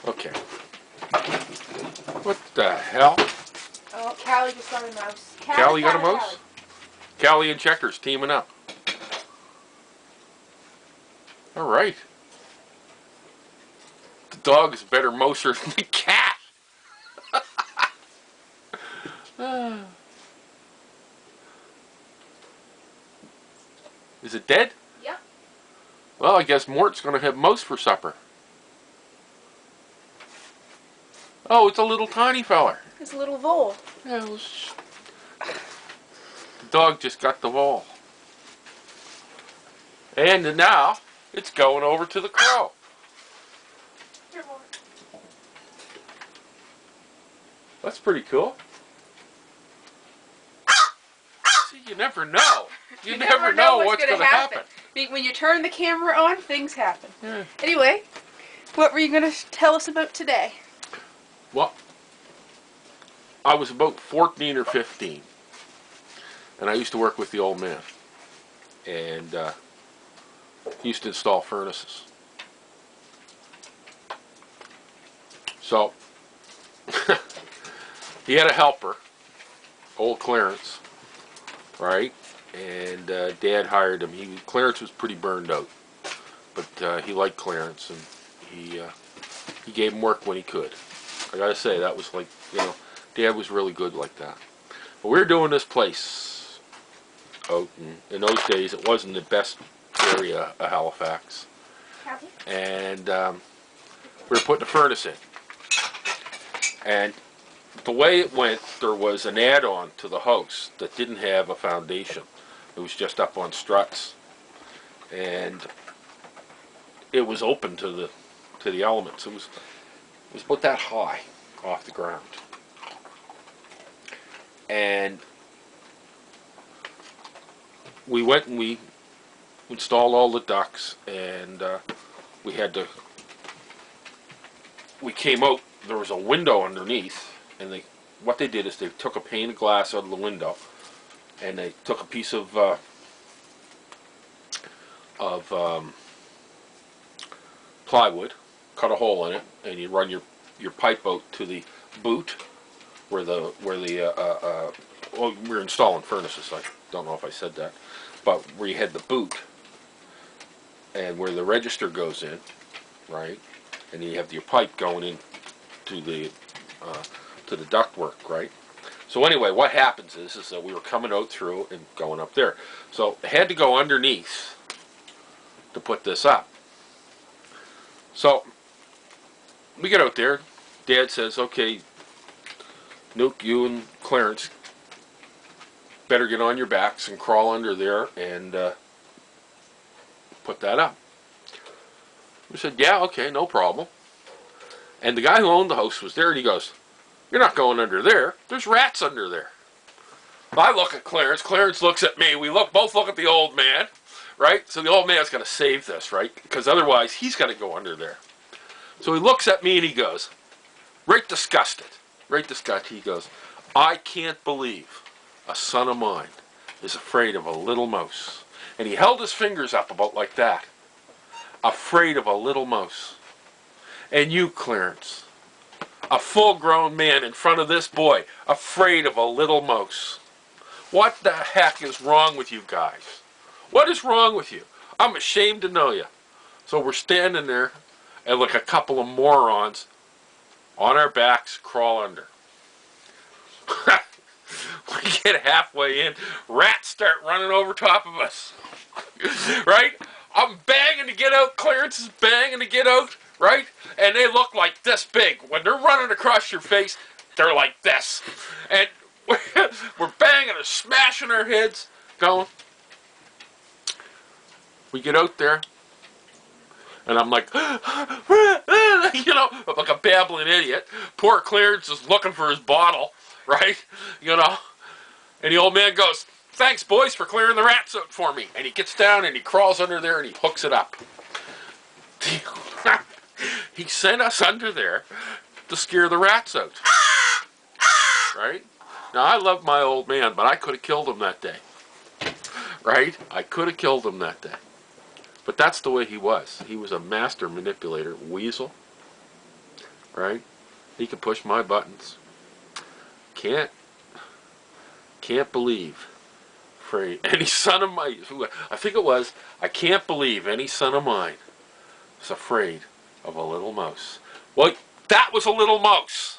Okay. What the hell? Oh, Callie just got a mouse. Callie got a mouse? Callie and Checkers teaming up. All right. The dog is a better mouser than the cat. Is it dead? Yep. Well, I guess Mort's going to have mouse for supper. Oh, it's a little tiny feller. It's a little vole. Yeah, the dog just got the vole. And now it's going over to the crow. Here, Mort. That's pretty cool. See, you never know. You never know what's going to happen. When you turn the camera on, things happen. Yeah. Anyway, what were you going to tell us about today? Well, I was about 14 or 15, and I used to work with the old man, and he used to install furnaces. So, he had a helper, old Clarence, right? And Dad hired him. Clarence was pretty burned out, but he liked Clarence, and he gave him work when he could. I gotta say, that was like, Dad was really good like that. But we were doing this place out in those days. It wasn't the best area of Halifax, and we were putting a furnace in. And the way it went, there was an add-on to the house that didn't have a foundation. It was just up on struts, and it was open to the elements. It was about that high off the ground. And we went and we installed all the ducts, and we came out, there was a window underneath, and what they did is they took a pane of glass out of the window, and they took a piece of plywood, cut a hole in it, and you run your pipe out to the boot where well, we were installing furnaces. I don't know if I said that, but where you had the boot and where the register goes in, right, and you have your pipe going in to the ductwork, right. So anyway, what happens is that we were coming out through and going up there. So I had to go underneath to put this up. So we get out there. Dad says, okay, Nuke, you and Clarence better get on your backs and crawl under there and put that up. We said, yeah, okay, no problem. And the guy who owned the house was there, and he goes, you're not going under there. There's rats under there. I look at Clarence. Clarence looks at me. We both look at the old man, right? So the old man's got to save this, right? Because otherwise he's got to go under there. So he looks at me and he goes, right disgusted. He goes, I can't believe a son of mine is afraid of a little mouse. And he held his fingers up about like that. Afraid of a little mouse. And you, Clarence, a full-grown man in front of this boy, afraid of a little mouse. What the heck is wrong with you guys? What is wrong with you? I'm ashamed to know you. So we're standing there, and like a couple of morons on our backs crawl under. We get halfway in, rats start running over top of us. Right? I'm banging to get out, Clarence is banging to get out, right? And they look like this big. When they're running across your face, they're like this. And we're banging and smashing our heads, going. We get out there, and I'm like, like a babbling idiot. Poor Clarence is looking for his bottle, right? And the old man goes, thanks, boys, for clearing the rats out for me. And he gets down and he crawls under there and he hooks it up. He sent us under there to scare the rats out. Right? Now, I love my old man, but I could have killed him that day. Right? I could have killed him that day. But that's the way he was. He was a master manipulator. Weasel. right? He can push my buttons. Can't believe any son of mine, I think it was, I can't believe any son of mine is afraid of a little mouse. Well, that was a little mouse.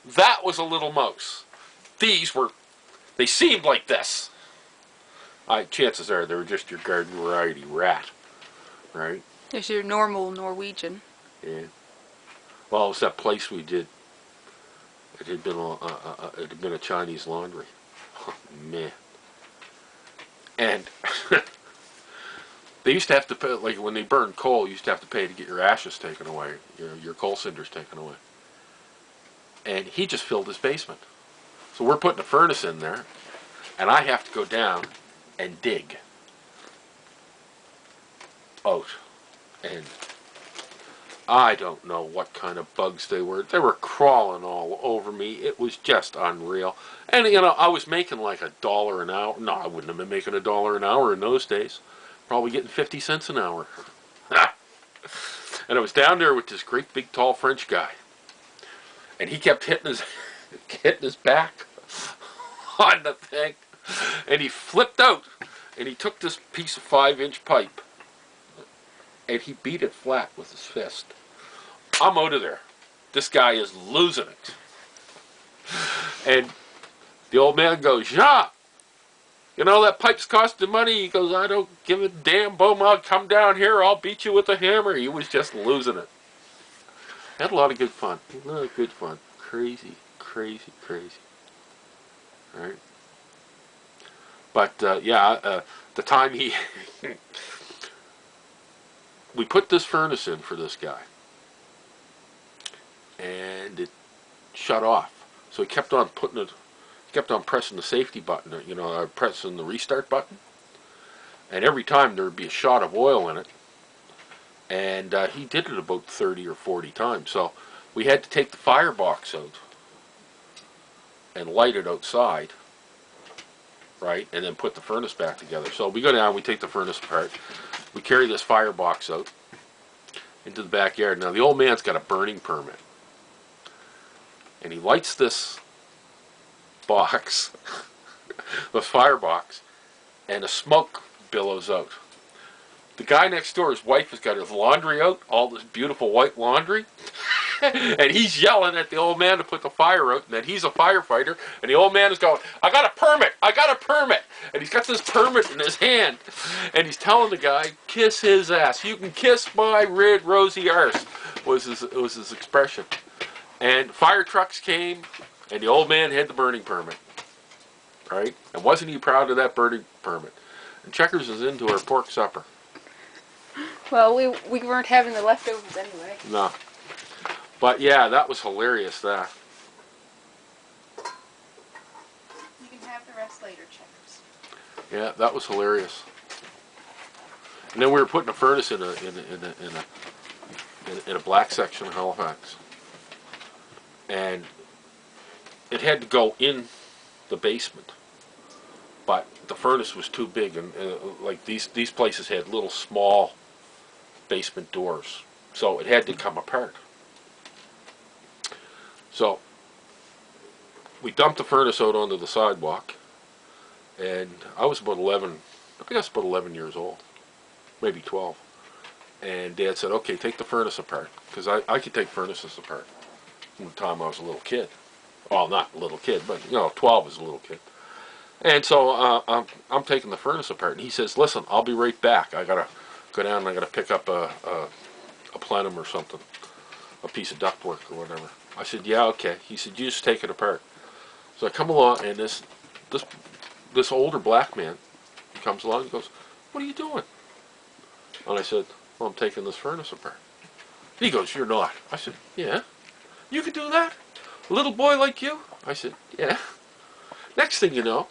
That was a little mouse. They seemed like this. Chances are they were just your garden variety rat, right? There's your normal Norwegian. Yeah. Well, it was that place we did. It had been a Chinese laundry. Oh, man. And they used to have to pay, like when they burned coal, you used to have to pay to get your ashes taken away, your coal cinders taken away. And he just filled his basement. So we're putting a furnace in there, and I have to go down and dig out. And I don't know what kind of bugs they were. They were crawling all over me. It was just unreal. And, I was making like $1 an hour. No, I wouldn't have been making $1 an hour in those days. Probably getting 50 cents an hour. And I was down there with this great big tall French guy. And he kept hitting his back on the thing. And he flipped out. And he took this piece of 5-inch pipe. And he beat it flat with his fist. I'm out of there. This guy is losing it. And the old man goes, "Yeah, that pipe's costing money." He goes, "I don't give a damn, Beaumont. Come down here. I'll beat you with a hammer." He was just losing it. Had a lot of good fun. A lot of good fun. Crazy, crazy, crazy. All right. But, the time we put this furnace in for this guy, and it shut off. So he kept on pressing the safety button, pressing the restart button, and every time there would be a shot of oil in it, and he did it about 30 or 40 times. So we had to take the firebox out and light it outside, right, and then put the furnace back together. So we go down, we take the furnace apart, we carry this firebox out into the backyard. Now the old man's got a burning permit, and he lights this box, the firebox, and the smoke billows out. The guy next door, his wife has got his laundry out, all this beautiful white laundry, and he's yelling at the old man to put the fire out, and that he's a firefighter, and the old man is going, "I got a permit, I got a permit," and he's got this permit in his hand, and he's telling the guy, "Kiss his ass, you can kiss my red rosy arse," was his expression. And fire trucks came, and the old man had the burning permit, right? And wasn't he proud of that burning permit? And Checkers is into our pork supper. Well, we weren't having the leftovers anyway. No. But yeah, that was hilarious, that. You can have the rest later, Checkers. Yeah, that was hilarious. And then we were putting a furnace in a black section of Halifax. And it had to go in the basement. But the furnace was too big, and like these places had little small basement doors. So it had to come apart. So we dumped the furnace out onto the sidewalk, and I was about 11 years old, maybe 12. And Dad said, "Okay, take the furnace apart," because I could take furnaces apart from the time I was a little kid. Well, not a little kid, but 12 is a little kid. And so I'm taking the furnace apart, and he says, "Listen, I'll be right back. I gotta go down and I gotta pick up a plenum or something, a piece of ductwork or whatever." I said, "Yeah, okay." He said, "You just take it apart." So I come along, and this older black man comes along and goes, "What are you doing?" And I said, "Well, I'm taking this furnace apart." He goes, "You're not." I said, "Yeah." "You could do that? A little boy like you?" I said, "Yeah." Next thing you know,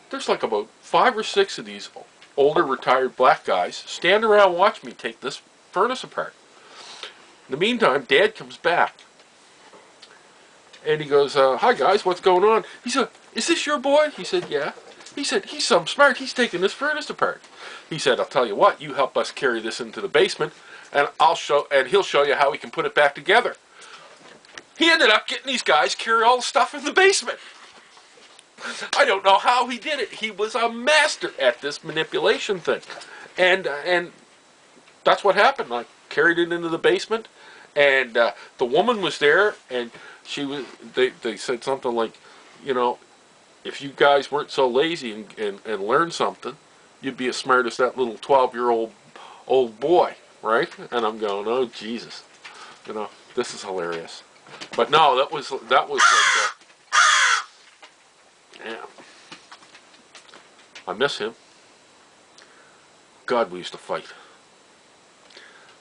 there's like about 5 or 6 of these older retired black guys stand around watch me take this furnace apart. In the meantime, Dad comes back. And he goes, "Hi guys, what's going on?" He said, "Is this your boy?" He said, "Yeah." He said, "He's some smart. He's taking this furnace apart." He said, "I'll tell you what, you help us carry this into the basement, and he'll show you how he can put it back together. He ended up getting these guys carry all the stuff in the basement. I don't know how he did it. He was a master at this manipulation thing, and that's what happened. I carried it into the basement, and the woman was there, and she was. They said something like, you know, if you guys weren't so lazy and learned something, you'd be as smart as that little 12-year-old old boy, right? And I'm going, oh Jesus, you know, this is hilarious. But no, that was like, yeah, I miss him. God, we used to fight.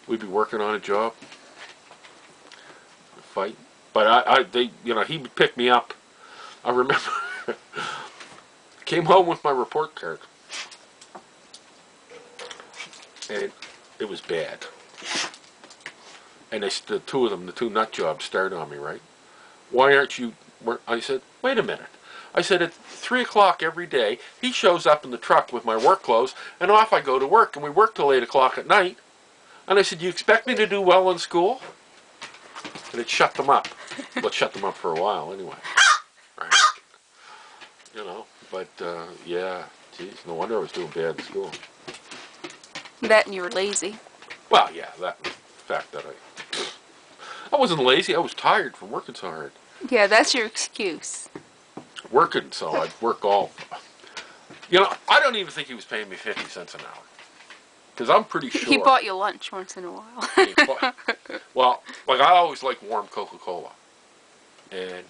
We'd be working on a job, fight. But he would pick me up. I remember, came home with my report card, and it was bad. And the two of them, the two nut jobs, stared on me, right? Why aren't you? I said, wait a minute. I said, at 3 o'clock every day, he shows up in the truck with my work clothes, and off I go to work, and we work till 8 o'clock at night. And I said, you expect me to do well in school? And it shut them up. Well, it shut them up for a while, anyway. Right? You know, but, yeah, geez, no wonder I was doing bad in school. That and you were lazy. Well, yeah, that fact that I wasn't lazy. I was tired from working so hard. Yeah, that's your excuse. Working, so I'd work all. You know, I don't even think he was paying me 50 cents an hour. Because I'm pretty sure. He bought you lunch once in a while. Well, like I always liked warm Coca-Cola. And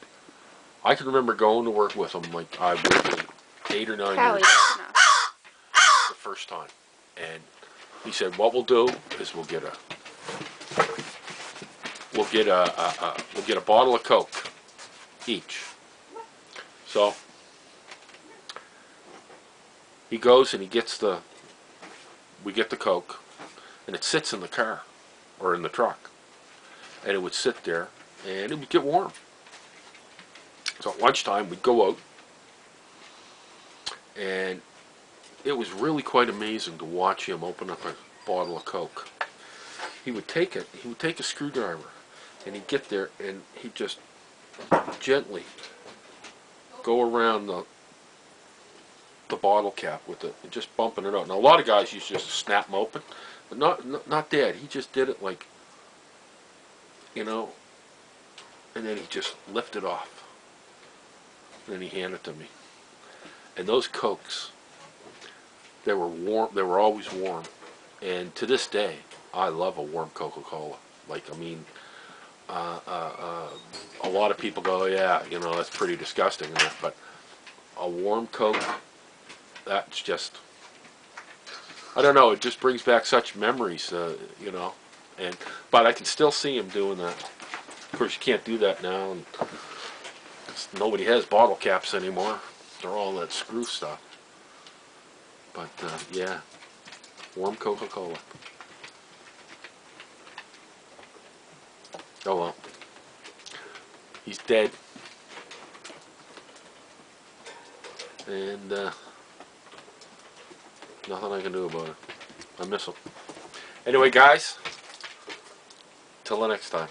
I can remember going to work with him like I was 8 or 9 years old the first time. And he said, what we'll do is we'll get a bottle of Coke each. So he goes and we get the Coke, and it sits in the car or in the truck, and it would sit there and it would get warm. So at lunchtime we'd go out, and it was really quite amazing to watch him open up a bottle of Coke. He would take a screwdriver, and he'd get there, and he'd just gently go around the bottle cap with it, just bumping it out. Now a lot of guys used to just snap them open, but not Dad. He just did it like, you know, and then he just lifted off, and then he handed it to me. And those Cokes, they were warm. They were always warm, and to this day, I love a warm Coca-Cola. Like, I mean, a lot of people go, yeah, you know, that's pretty disgusting, but a warm Coke, that's just, I don't know, it just brings back such memories, you know, but I can still see him doing that. Of course, you can't do that now, and nobody has bottle caps anymore. They're all that screw stuff. But, yeah, warm Coca-Cola. Oh well. He's dead. And nothing I can do about it. I miss him. Anyway, guys, till the next time.